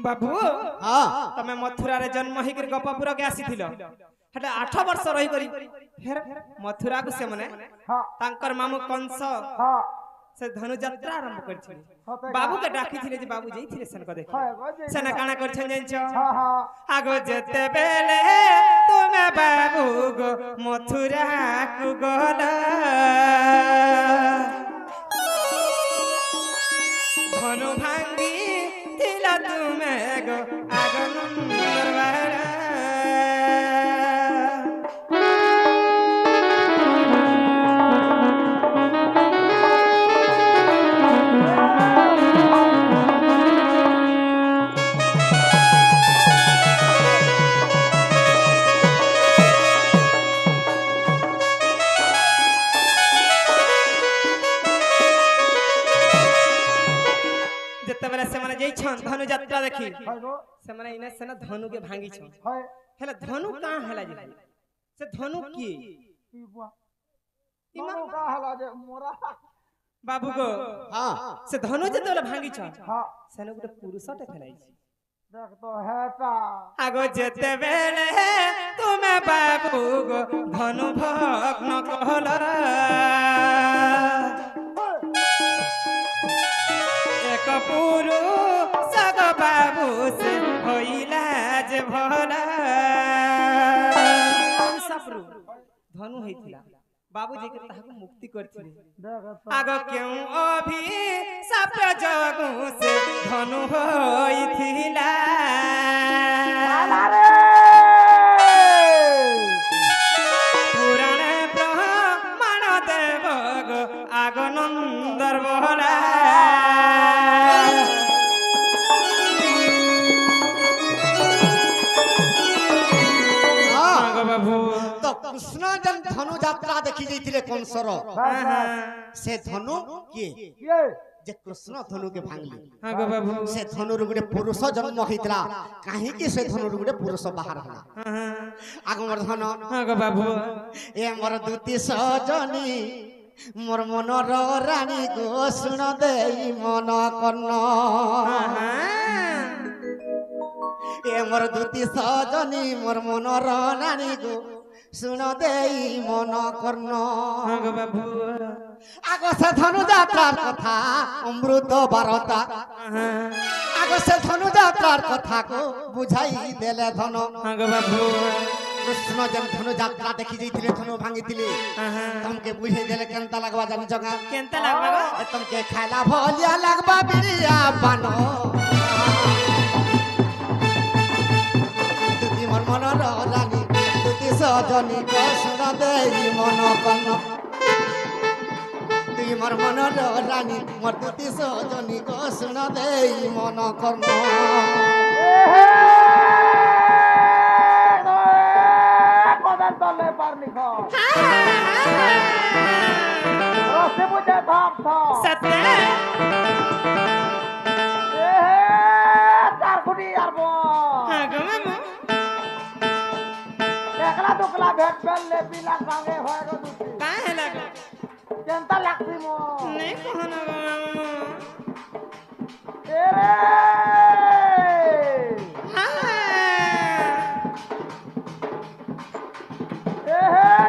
बाबू हाँ तमे मथुरा रे जन्म होई कर गोपपुर के आसीथिल हटा 8 वर्ष रही करी फिर मथुरा को से मने तांकर मामू कंस से धनु यात्रा आरंभ करछि बाबू के डाकी थिले जे बाबू जई थिले सन को देख सेना काना करछन जंचो आगो जेते बेले तुमे बाबू गो मथुरा को गला धनु भांगी थिला तुमे गो आगन दरबार धनु यात्रा देखी से माने इने से ना धनु के भांगी छ हेला धनु कहां हला जे से धनु की धनु का हला जे मोरा बाबू को हाँ से धनु जे तोला भांगी छ से ने गुटे पुरुषटे फैलाई छी देख तो हेटा आगो जेते बेले तुमे बाबू गो धनु भग्न कहला एक पुरुष गो बाबू से होइला जे भला सफरु धनु होइथिला बाबू जी के ताहाको मुक्ति करथिले आगो क्यों अभी सप जगु से धनु होइथिला पुराण ब्रह्मण देव गो आगो नंदर बहला तो कृष्ण जन धनु यात्रा देखी जाइथिले कंसर से धनु किए जे कृष्ण धनु के भांगली हां गो बाबू से धनु रे गुटे पुरुष जन्म होइतला काहे कि से धनु रे गुटे पुरुष बाहर हला आगमर धन हां गो बाबू ए मोर दुती सजनी मोर मनर रानी गो सुन देई मन कर्ण ए मोर दुती सजनी मोर मनर रानी गो सुन देई मन कर्ण हां गो बाबू आगो से धनु यात्रार कथा अमृत बारता आगो से धनु यात्रार कथा को बुझाई देले धन हां गो बाबू कृष्ण जन धनु यात्रा देखि जइथिले धनु भांगिथिले तुमके बुझाई देले केनता लगबा जानि जगा केनता लागबा गो तुमके खाला भलिया लगबा बिरिया बानो तुति मन मन रानी तुति सजनी को सुन देई मन कर्ण तुई मोर मन रानी मोर तुति सजनी को सुन देई मन कर्ण कदन तले पर लिखो रोसे बुझे धाम था सत्य चार खुटी यार बो हां गो बाबू एकला दुकला भेट पेल ले बिना संगे होय गो दुती काहे लागो जनता लागती मो नहीं कहना गो ए रे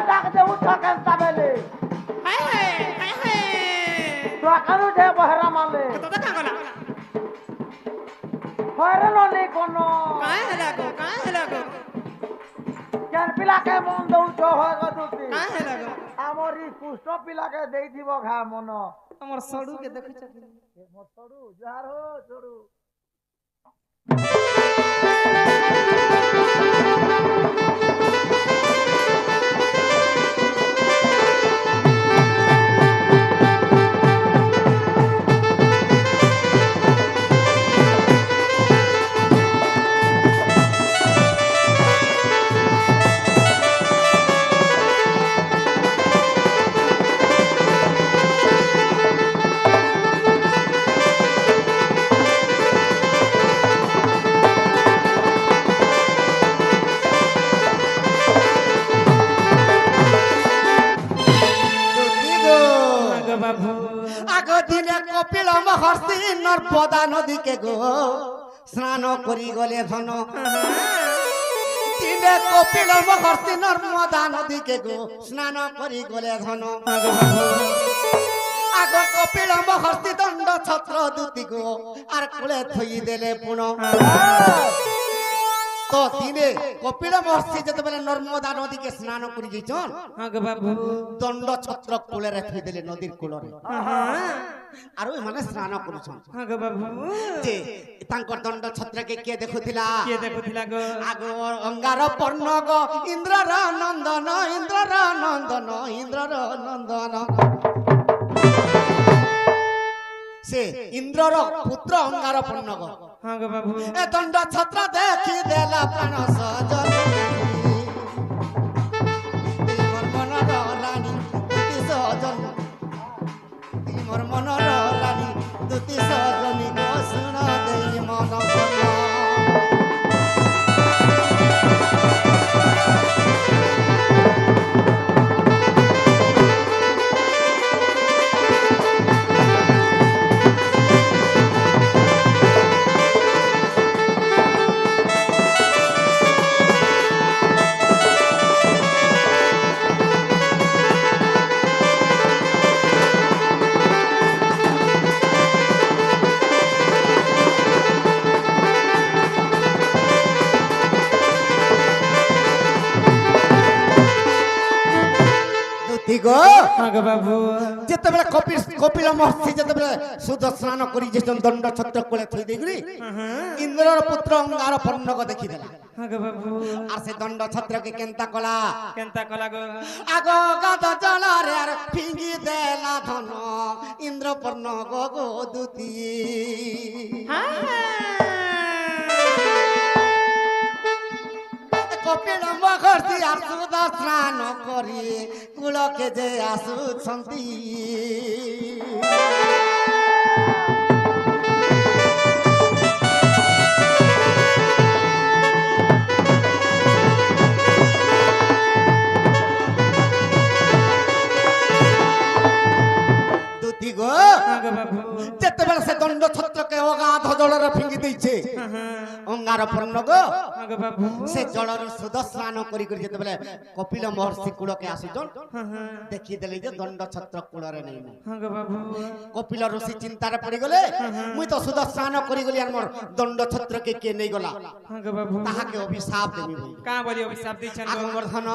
डाक दे उठा कंता बेले हाय हाय हाय तो करू दे बहरा माले तो का गला होरे लो नहीं कोनो काहे लागो जन पिला के मन दउ छो होय गो दुती काहे लागो हमरी पुष्ट पिला के देई दिबो घा मन हमर सडू के देखै छ मोर सडू जार हो सडू आगो दिने कपिल महर्षि नर्मदा नदी के गो স্নান করি গলে ধন দিনে কপিল মহর্ষি নর্মদা নদীকে গো স্নান করি গলে ধন আগ কপিল মহর্ষি দণ্ড ছত্র দুতি গো আর কোলে থই দেলে পুণ তো দিনে কপিল মহর্ষি যেতবেলে নর্মদা নদীকে স্নান করি যাইছন দণ্ড ছত্র কোলে থই দেলে নদীর কূলরে আর ওই মানে স্নান করুছন যে তাঙ্কর দণ্ড ছত্রকে কে দেখুথিলা আগ অঙ্গার পর্ণ গো ইন্দ্রর নন্দন ইন্দ্রর নন্দন ইন্দ্রর নন্দন সে ইন্দ্রর পুত্র অঙ্গার পর্ণ গো এ দণ্ড ছত্র দেখি দেলা প্রাণ সজন মোর মনর রানী দুতি সজন মোর মনর রানী দুতি সজনী গো শুণ দেই মন ভন গো যেতবেলে কপিল মহর্ষি যেতবেলে শুদ্ধ স্নান করি যে দণ্ড ছত্র কোলে থই দেইগরি ইন্দ্রর পুত্র অঙ্গার পর্ণক দেখি দেলা আর সে দণ্ড ছত্রকে কেনতা কলা গো আগ গাদ জলারে আর ফিঙ্গি দেলা ধন ইন্দ্র পর্ণ গো গো দুতি কপিল মহর্ষি আর শুদ্ধ স্নান করি কুলকে যে আসুছন্তি দুতি গো যেতবেলে সে দণ্ড ছত্রকে অগাধ জলরে ফিঙ্গি দিয়েছে অঙ্গার পর্ণ গো সে জলর শুদ্ধ স্নান করি করি যেতবেলে কপিল মহর্ষি কূলকে আসুছন দেখি দেলি যে দণ্ড ছত্র কূলরে নেই কপিল ঋষি চিন্তারে পড়ি গলে মুই তো শুদ্ধ স্নান করি গলি আর মোর দণ্ড ছত্রকে কে নেই গলা তাহাকে অভিশাপ দেবি কা বলি অভিশাপ দিছেন আগ মোর ধন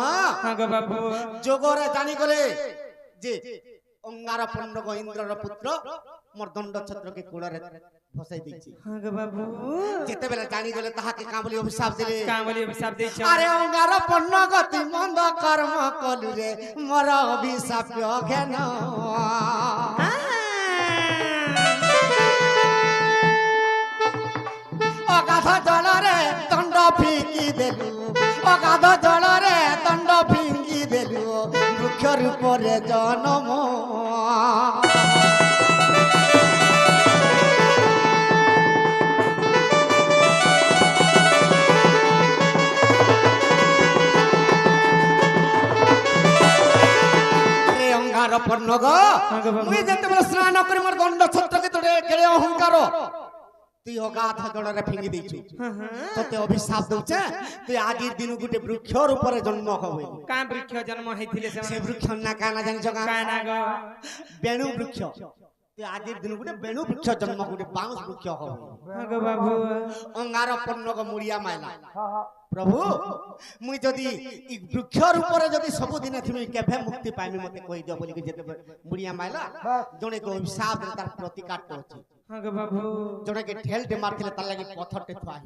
গো বাবু যোগরে জানি গলে যে অঙ্গার পর্ণ গো ইন্দ্রর পুত্র মোর দণ্ড ছত্রকে কূলরে ফসাই দিয়েছি গো বাবু যেতেবেলে জানি গলে তাহাকে কা বলি অভিশাপ দিলে কা বলি অভিশাপ দিছেন আরে অঙ্গার পর্ণ গতি মন্দ কর্ম কলু রে মোর অভিশাপ ঘেন অগাধ জলরে দণ্ড ফিঙ্গি দেলু অগাধ জলরে দণ্ড ফিঙ্গি দেলু বৃক্ষ রূপরে জনম অঙ্গার পর্ণ গো মুই যেতেবেলে স্নান করি মোর দণ্ড ছত্রকে তোরে কেড়ে অহংকার তুই অগাধ জলরে ফিঙ্গি দিয়েছু তোতে অভিশাপ দউছে তুই আজির দিন গুটে বৃক্ষর উপরে জন্ম হবে কা বৃক্ষ জন্ম হইছিলে সে বৃক্ষ না কানা জানিছ কা না গো বেণু বৃক্ষ তুই আজির দিন গুটে বেণু বৃক্ষ জন্ম গুটে বাউঁশ বৃক্ষ হবে গো বাবু অঙ্গার পর্ণ গো মুড়িয়া মাইলা প্রভু মুই যদি ই বৃক্ষর উপরে যদি ସବୁদিনে তুমি কেভে মুক্তি পাইমি মতে কই দিও বলি যেতে মুড়িয়া মাইলা জনে কো অভিশাপ তার প্রতিকার করছি গো বাবু জনে কে ঠেলতে মারছিলে তার লাগি পথরতে থুয়া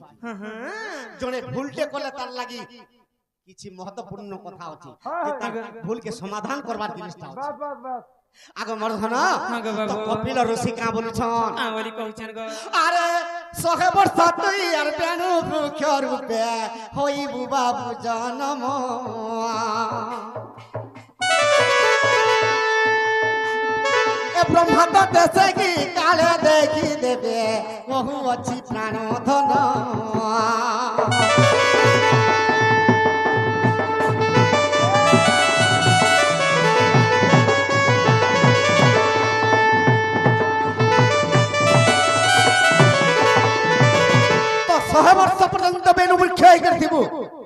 জনে ভুলতে কলে তার লাগি কিছু মহত্বপূর্ণ কথা আছে যে তার ভুলকে সমাধান করবার জিনিসটা আছে আগ মর্ধন তো কপিল ঋষি কা বলছন বলি কইছেন গো আরে 100 বর্ষ তুই আর বেণু বৃক্ষ রূপে হইবু বাবু জনম এ ব্রহ্মা তো দেশে কি কালে দেখি দেবে বহু অছি প্রাণ ধন 100 ବର୍ଷ ପର୍ଯ୍ୟନ୍ତ ବେନୁ ବୃକ୍ଷ ହେଇକରି ଥିବୁ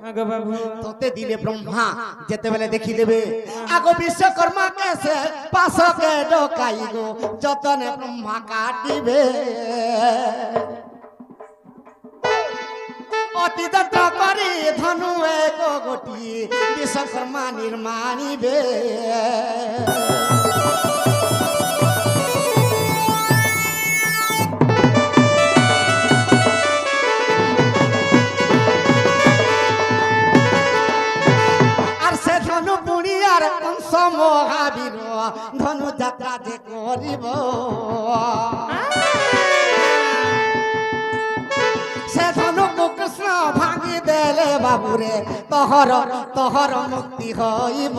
ଆଗୋ ବାବୁ ତତେ ଦିନେ ବ୍ରହ୍ମା ଯେତେବେଳେ ଦେଖିଦେବେ ଆଗ ବିଶ୍ୱକର୍ମା କେ ସେ ପାଶ କେ ଡକାଇ ଗো ଯତନେ ବ୍ରହ୍ମା କାଟିବେ অতি যত্ন করে ধনু এক গোটি বিশ্বকর্মা নির্মাণিবে আর সে ধনু পুনিয়ার কংস মহাবীর ধনু যাত্রা যে করিব সে ধনুকু কৃষ্ণ ভাঙি দেলে বাবুরে তহর তহর মুক্তি হইব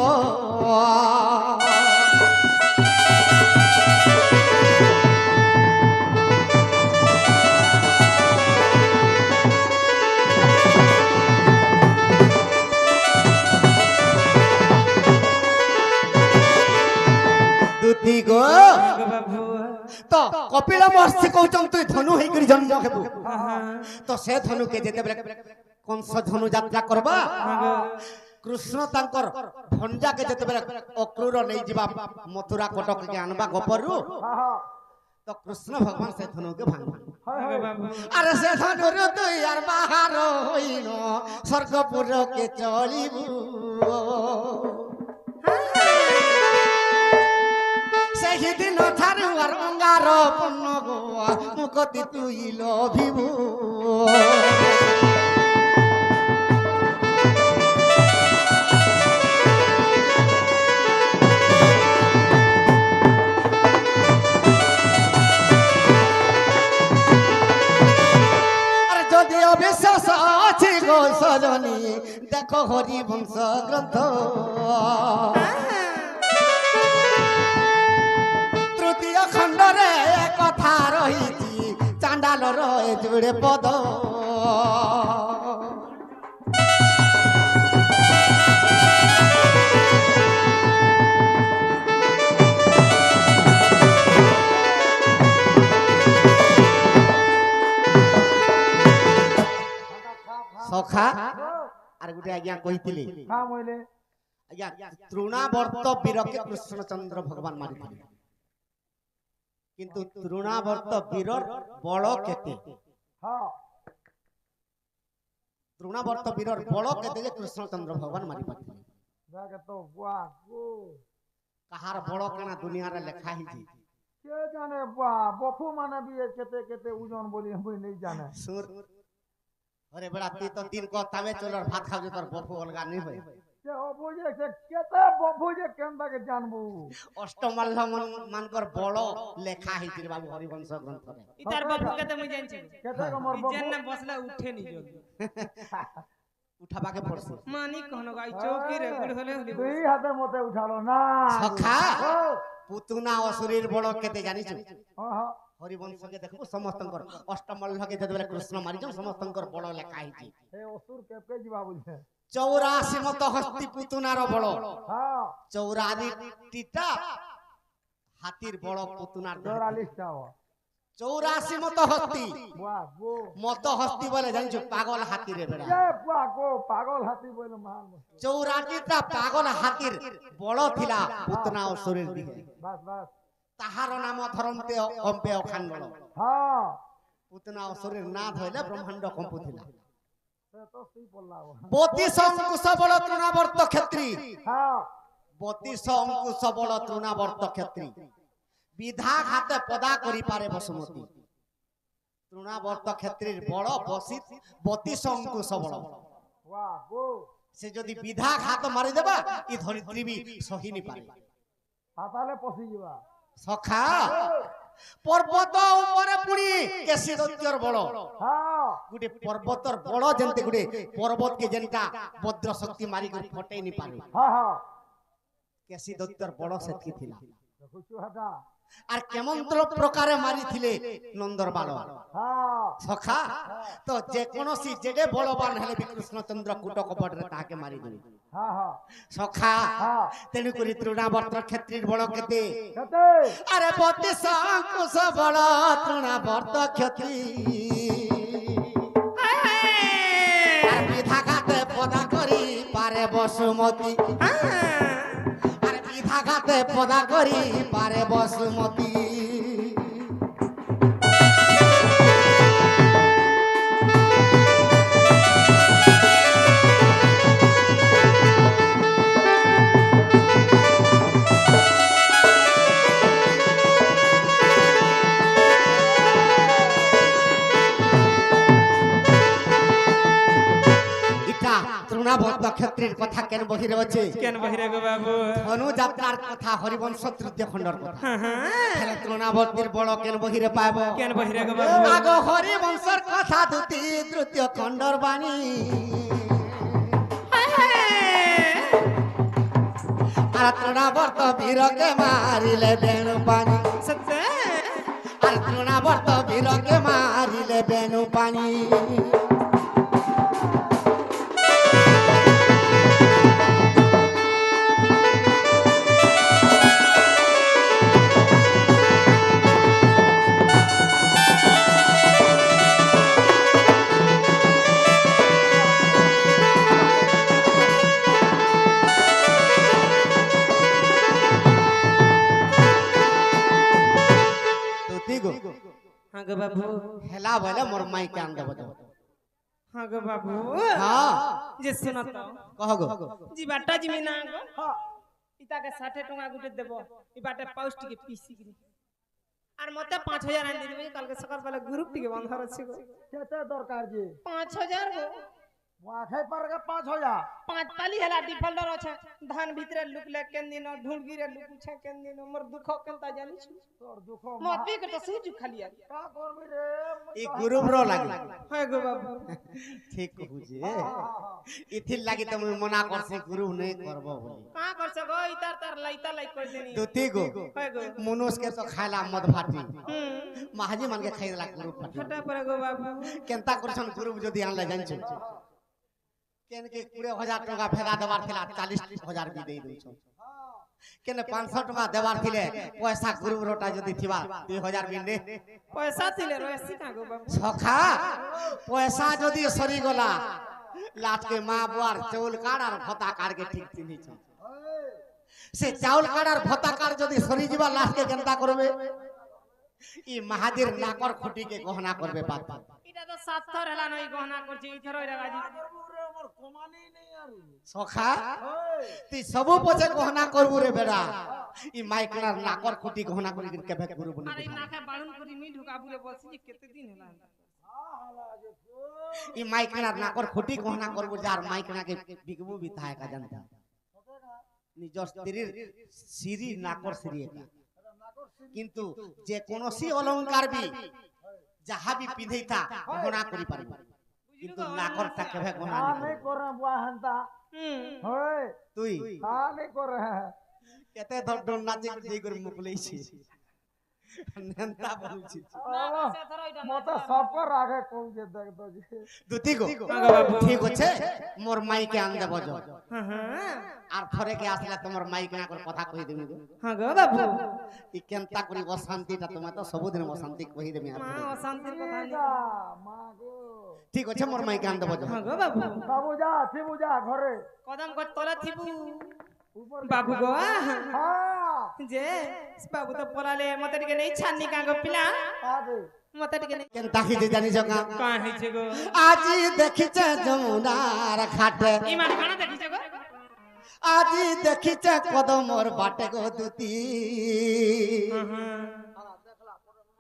দুতি গো আগো বাবু তো কপিল মহর্ষি কହୁଛନ୍ তুই ধনু ହେଇକରି ଜନ୍ମ ହେବୁ তো সে ধনুকে যেতেবেলে কংস ধনু যাত্রা করবা কৃষ্ণ তাঙ্কর ভঞ্জাকে যেতেবেলে অক্রূর নেই ଯିବା মথুরা কটককে আনবা গোপরু তো কৃষ্ণ ভগবান সে ধনুকে ভাঙবা আগো বাবু আরে সে ধনুর তুই আর বাহার হইন স্বর্গপুরকে চলিবু সেই দিন ঠারু আর অঙ্গার পূর্ণ গো মুকতি তুই লভিবু আরে যদি অবিশ্বাস আছে গো সজনী দেখো হরি বংশ গ্রন্থ তৃতীয় খণ্ডরে কথা রহিছি চাণ্ডালর এ যোড়ে পদ সখা আর গোটে আজ্ঞা কইଥିଲି হ্যাঁ মইলে আজ্ঞা তৃণাবর্ত বীরকে কৃষ্ণচন্দ্র ভগবান মারিଥିଲେ কিন্তু তৃণাবর্ত বীরর বল কেতে হ্যাঁ তৃণাবর্ত বীরর বল কেতে যে কৃষ্ণচন্দ্র ভগবান মারি পারଥିଲେ দেখে তো বাহ গো কাহার বল কানা দুনিয়ারে লেখা হইছি কে জানে বাহ বফু মানে বি কেতে কেতে ওজন বলি হই নাই জানে সুর আরে বড়া তুই তো দিন ক তাবে চলর ভাত খাও যে তোর বফু অলগা নাই হয় কে হবো যে সে কেতে বফু যে কেনটাকে জানবু অষ্টমাল্য মানকর বল লেখা হইছি বাবু হরিবংশ গ্রন্থরে ইতার বাবু কেতে মুই জানছি কেতে কমর বফু ইজেন না বসলে উঠে নি জলদি উঠাবাকে পড়ছে মানি কোন গাই চৌকি রে গুড় হলে হলি দুই হাতে মতে উঠালো না সখা ও, পুতুনা অসুরীর বল কেতে জানিছ হ্যাঁ হরিবংশকে দেখবো সমস্তঙ্কর অষ্টমল্লকে যেতবেলে কৃষ্ণ মারিছন সমস্তঙ্কর বল লেখা হইছি এই অসুর কেপকে ଯିବା বলছে 84 মত হস্তি পুতুনার বল হ্যাঁ 84টা হাতির বড় পুতুনার 44 টা 84 মত হস্তি বাহ গো মত হস্তি বলে জানিছ পাগল হাতি রে বেড়া এ বাহ গো পাগল হাতি বলে মান 84টা পাগল হাতির বড় থিলা পুতুনা অসুরের দিকে বাস বাস তাহার নাম ধরন্তে কম্পে অখান বল হ্যাঁ পুতুনা অসুরের না ধইলে ব্রহ্মাণ্ড কম্পুথিলা সে তো সেই পড়লা 32 অঙ্কুশ বল তৃণাবর্ত ক্ষেত্রী হ্যাঁ 32 অঙ্কুশ বল তৃণাবর্ত ক্ষেত্রী বিধা ঘাতে পদা করি পারে বসুমতী তৃণাবর্ত ক্ষেত্রীর বড় বসিত 32 অঙ্কুশ বল বাহ গো সে যদি বিধা ঘাত মারি দেবা ই ধরিত্রী বি সহিনি পারে পাতালে পশি ଯିବା সখা পর্বত উপরে পুনি কেশী দৈত্যর বড় হ্যাঁ গুটে পর্বতর বড় যেতে গুটে পর্বত কে যেনটা বদ্র শক্তি মারি করে ফটাই নি পারে হ্যাঁ হ্যাঁ কেশী দৈত্যর বড় সেতকি থিলা দেখুଛୁ হাটা আর কেমন প্রকারে মারিছিলে নন্দর বাল হ্যাঁ সখা তো যে কোনসি যেডে বলবান হেলে বি কৃষ্ণচন্দ্র কুট কপটরে তাকে মারি দেবে হ্যাঁ হ্যাঁ সখা হ্যাঁ তেণু করি তৃণাবর্ত ক্ষেত্রীর বড় কেতে কেতে আরে 32 অঙ্কুশ বড় তৃণাবর্ত ক্ষেত্রী পারে বসুমতী হ্যাঁ আর বিধাঘাতে পদা করি পারে বসুমতী তৃণাবদ্ধ ক্ষেত্রের কথা কেন বহিরে আছে কেন বহিরে গো বাবু ধনুযাত্রার কথা হরিবংশ তৃতীয় খণ্ডর কথা হ্যাঁ তৃণাবর্তীর বড় কেন বহিরে পাইব কেন বহিরে গো বাবু আগ হরিবংশর কথা দুটি তৃতীয় খণ্ডর বাণী আর তৃণাবর্ত বীরকে মারিলে বেণু পানি সত্য আর তৃণাবর্ত বীরকে মারিলে বেণু পানি হ্যাঁ গো বাবু হেলা বলে মোর মাই কান দেব হ্যাঁ গো বাবু হ্যাঁ যে শুনো তো কহ গো জিবাটা জিমি না গো ইতাকে 60 টাকা গুটে দেব ইবাটা পাউস টিকে পিসি গরি আর মতে 5000 আনি দিবি কালকে সকাল বেলা গ্রুপ টিকে বন্ধ আছে গো কেতে দরকার যে 5000 গো মাখাই পারগে 5000 পাঁচ পালি হেলা ডিফল্টর আছে ধান ভিতরে লুকলে কেন দিন ঢুলগিরে লুকুছে কেন দিন মোর দুঃখ কেনতা জানিছ তোর দুঃখ মতি কে তো সুজু খালি আর কা করবি রে ই গ্রুপ র লাগি হ্যাঁ গো বাবু ঠিক কহুছে ইথির লাগি তো মুই মনা করছে গ্রুপ নাই করব বলি কা করছ গো ইতার তার লাইতা লাই কই দেনি দুতি গো হ্যাঁ গো মনুষ के तो खाइला मद भाटी महाजी मान के खाइला ग्रुप भाटी छोटा पर गो बाबू केनता करछन ग्रुप जदी आनले जानछ केन के 20000 टका फेदा देबार थिला 40000 भी दे दउछ केने 500 टका देबार थिले पैसा ग्रुप रोटा जदी थिबा 2000 भी दे पैसा थिले रोसी का गो बाबू सखा पैसा जदी सरी गला लाट के मां बुआर चौल काट और भता काट के ठीक चिन्ही छ से चाउल काट और भता काट जदी सरी जीवा लास्ट के केनता करबे ई महादेर नाकर खुटी के गहना करबे बात इटा तो 7 थर हला नई गहना करछि इथर ओइ रागाजी हमर कमानी नहीं यार सखा ती सबो पछे गहना करबू रे बेड़ा ई माइकनार नाकर खुटी गहना करी के भेक गुरु बनी अरे नाके बाळुन करी नी ढुकाबू रे बसि केते दिन हला ई माइकनार नाकर खुटी गहना करबू जार माइकना के बिकबू भी थाए का जानता निज स्त्रीर सिरी नाकर सिरी एका किंतु जे कोनोसी अलंकार भी जहा भी पिंधैता गहना करी पारबू किंतु नाकरटा केभे गहना नहीं कर रहा बुआ हंता होय तुई हां नहीं कर रहा है केते धड नाचे जे कर मुकलै छी नेंता बोलछि मत सब पर आगे कोन के देख दो जी दुती गो ठीक होछे मोर माई के आन देबो जो हां हां আর থরে কে আসলে তোমার মাইক না করে কথা কই দেমি हां गो बाबू ই কেনতা করি অশান্তিটা তুমি তো सबुदिन অশান্তি কই দেমি আর मां अशांति कथा नी मां गो ঠিক আছে মোর মাইক আন দেবো हां गो बाबू बाबू जा थिबू जा घरे कदम को तोला थिबू ऊपर बाबू गो हां जे बाबू तो पलाले मते टिके नहीं छानी का गो पिला आगे मते टिके नहीं কেনতা কি জানি জগা का है छे गो আজি দেখিছে যমুনার ঘাটে ईमान खाना देखि छे गो আজি দেখিছে কদমর বাটে গো দুতি हां हां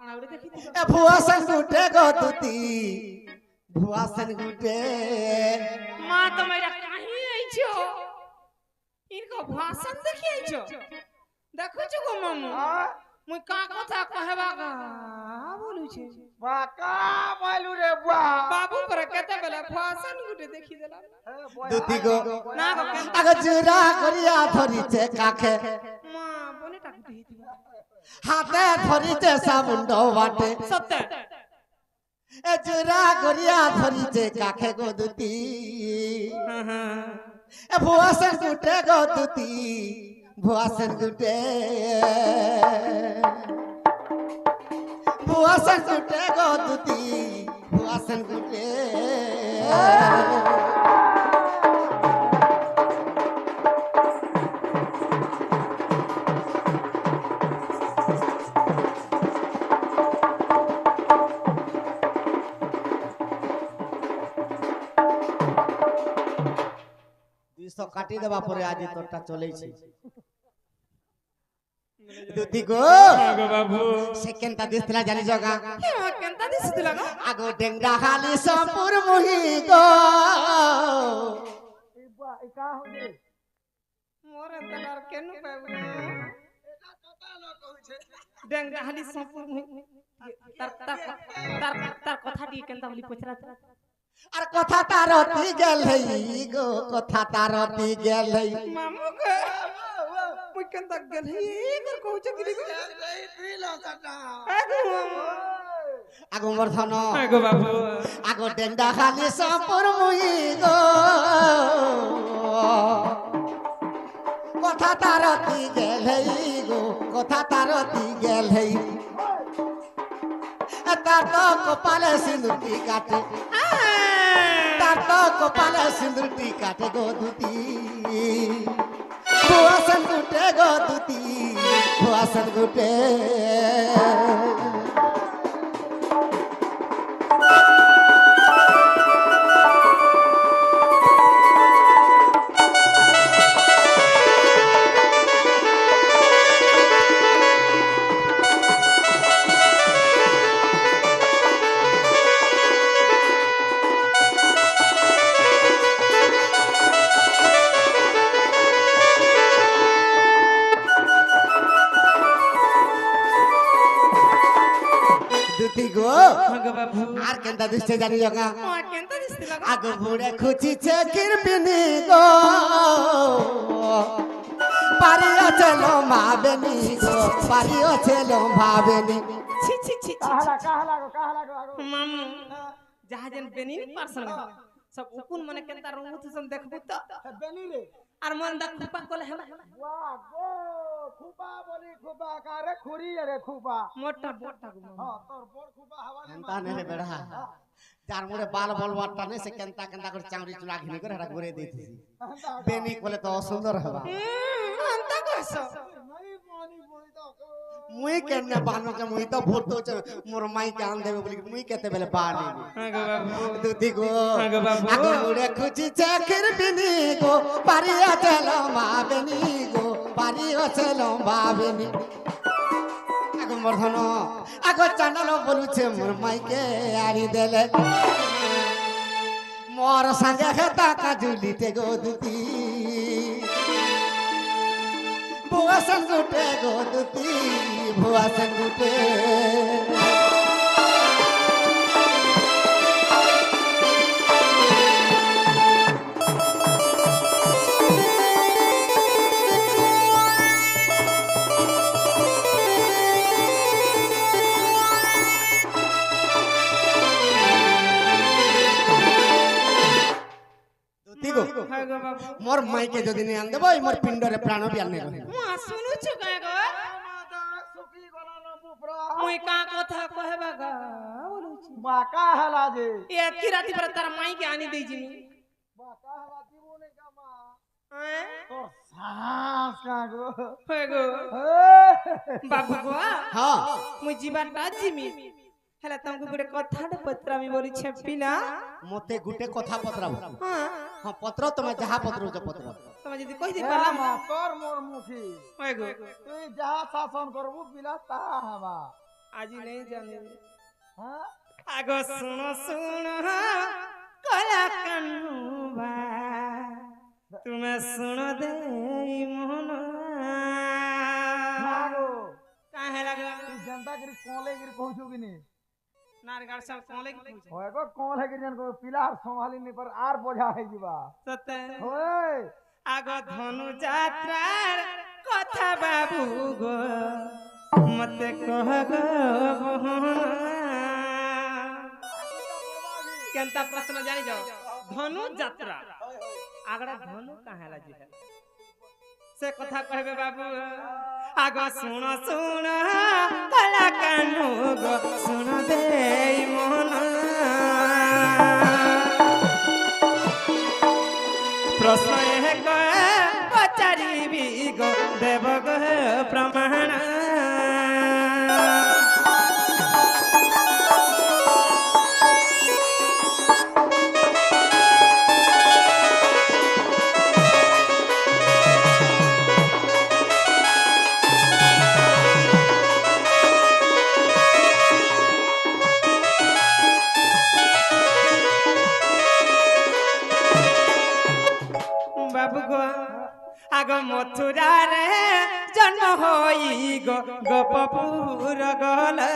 आउरे देखि এ ভুয়া সংগুটে গো দুতি ভুয়া সংগুটে मां तो मेरा काहे आई छो इनको भाषण देखि आई छो देखो छो गो मामू मुई का कथा कहबा का बोलू छे बाका बोलू रे बुआ बाबू पर केते बेला भाषण गुटे देखि देला দুতি গো ना गो আগ জুরা করিয়া ধরিছে কাখে मां बोले टा गुटे हितिबा হাতে ধরিছে সামুন্ড বাটে सत्य এ জুরা করিয়া ধরিছে কাখে গো দুতি हां हां এ ভুয়া সংগুটে গো দুতি ভুয়া সংগুটে ভুয়া সংগুটে গো দুতি ভুয়া সংগুটে 200 কাটি দেবা পরে আজ তোরটা চলেইছে দুতি গো আগো বাবু সেকেন্ডটা দিছিলা জানি জগা কেনতা দিছিল গো আগো ডেংডা খালি সম্পুর মুহি গো এই কা হইছে মোর এতটার কেন পাবো ডেঙ্গা হালি সম্পূর্ণ তার তার তার তার কথা দিয়ে কেনতা বলি পছরা আর কথা তারতি গেলই গো কথা তারতি গেলই মামু গো মুই কেনতা গেল হে কর কইছ কি গো আগো মর্ধন আগো বাবু আগো ডেংডা খালি সম্পুর মুহি গো কথা তারতি গেলই গো কথা তারতি গেলই তার তো কপালে সিঁদুরটি কাটে তার তো কপালে সিঁদুরটি কাটে গো দুতি ভুয়াসন গুটে গো দুতি ভুয়াসন গুটে দুতি গো আগো বাবু আর কেনটা দিচ্ছে জানি জগা মা কেনতা দিছিল গো আগো বুড়ে খুঁচিছে কিরবিনি গো পারিও চলো ভাবেনি গো পারিও চলো ভাবেনি ছি ছি ছি কাহলা আগো মামু যাহা যেন বেনিন পারছন সব উকুন মনে কেনতা রঙুত সম দেখবু তো বেনি রে আর মন দা খুপা কলে হেলা ওয়া গো খুপা বলি খুপা কারে খুরি রে খুপা মোটা মোটা গো মামু হ্যাঁ তোর বড় খুপা হওয়া কেনটা নে রে বেড়া যার মুড়ে বাল বলবারটা নে সে কেনটা কেনটা করে চামড়ি চুলা ঘিনি করে হেটা ঘুরে দিতেছি বেনি কলে তো অসুন্দর হবা আন্তা কইছ নাই পানি বই তো মুই কেন বানো কে মুই তো ভূত তো মোর মাই কে আন দেবে বলি মুই কেতে বেলে বানি আগো বাবু দুতি গো আগো বাবু আগো মুড়ে খুঁচিছে কিরবিনি গো পারিও চলো ভাবেনি গো পারিও চলো ভাবেনি আগো মর্ধন আগো চান্দন বলুছে মোর মাইকে আরি দেলে মোর সঙ্গে হেতা কাজুলিতে গো দুতি ভুয়াসন গুটে গো দুতি ভুয়াসন গুটে দুতি গো আগো বাবু মোর মাইকে যদি নিয়ে আন দেব মোর পিণ্ডরে প্রাণ বি আনে মা শুনুছু কা গো সুখী গলা না বুপরা মুই কা কথা কহেবা গা বলুছি বা কাহলা যে এ কি রাতি পরে তার মাইকে আনি দেই জিমি বা কাহলা জীবনে কামা হ্যাঁ তোর সাহস কা গো হয়ে গো বাবু গো হ্যাঁ মুই জীবনটা জিমি হেলা তমকু গুড়ে কথাটা পত্র আমি বলি ছেপি না মতে গুটে কথা পত্রাব হ্যাঁ হ্যাঁ পত্র তুমি যাহা পত্র পত্র তুমি যদি কই দি পারলাম তোর মোর মুখী হয়ে গো তুই যাহা শাসন করবু পিলা তাহা হবা আজি নেই জানি হ্যাঁ আগো শুনো শুনো কলা কানুবা তুমি শুনো দে মন না গো কাহে লাগা তুই जनता गिरी कोले गिरी कहू किनी नार गाड़ सब कोले की पूछ होय को कोले गिरी जन को पिलार संभाली नि पर आर बोझा है जीवा सते होय আগো ধনু যাত্রার কথা বাবু গো মতে কহ গো কেনতা প্রশ্ন জানি যাও ধনু যাত্রা আগড়া ধনু কাহে লাজি है से কথা কইবে বাবু আগো শুন শুন কলা কানু গো শুন দে মন প্রশ্ন এ পচারিবি গো দেব গো প্রমাণ আগ মথুরারে জন্ম হই গো গোপপুর গলে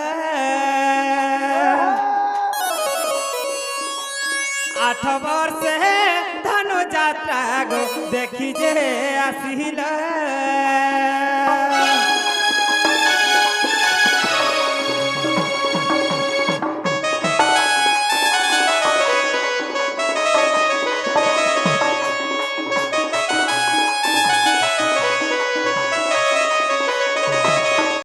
8 বর্ষে ধনু যাত্রা গো দেখি যে আসিল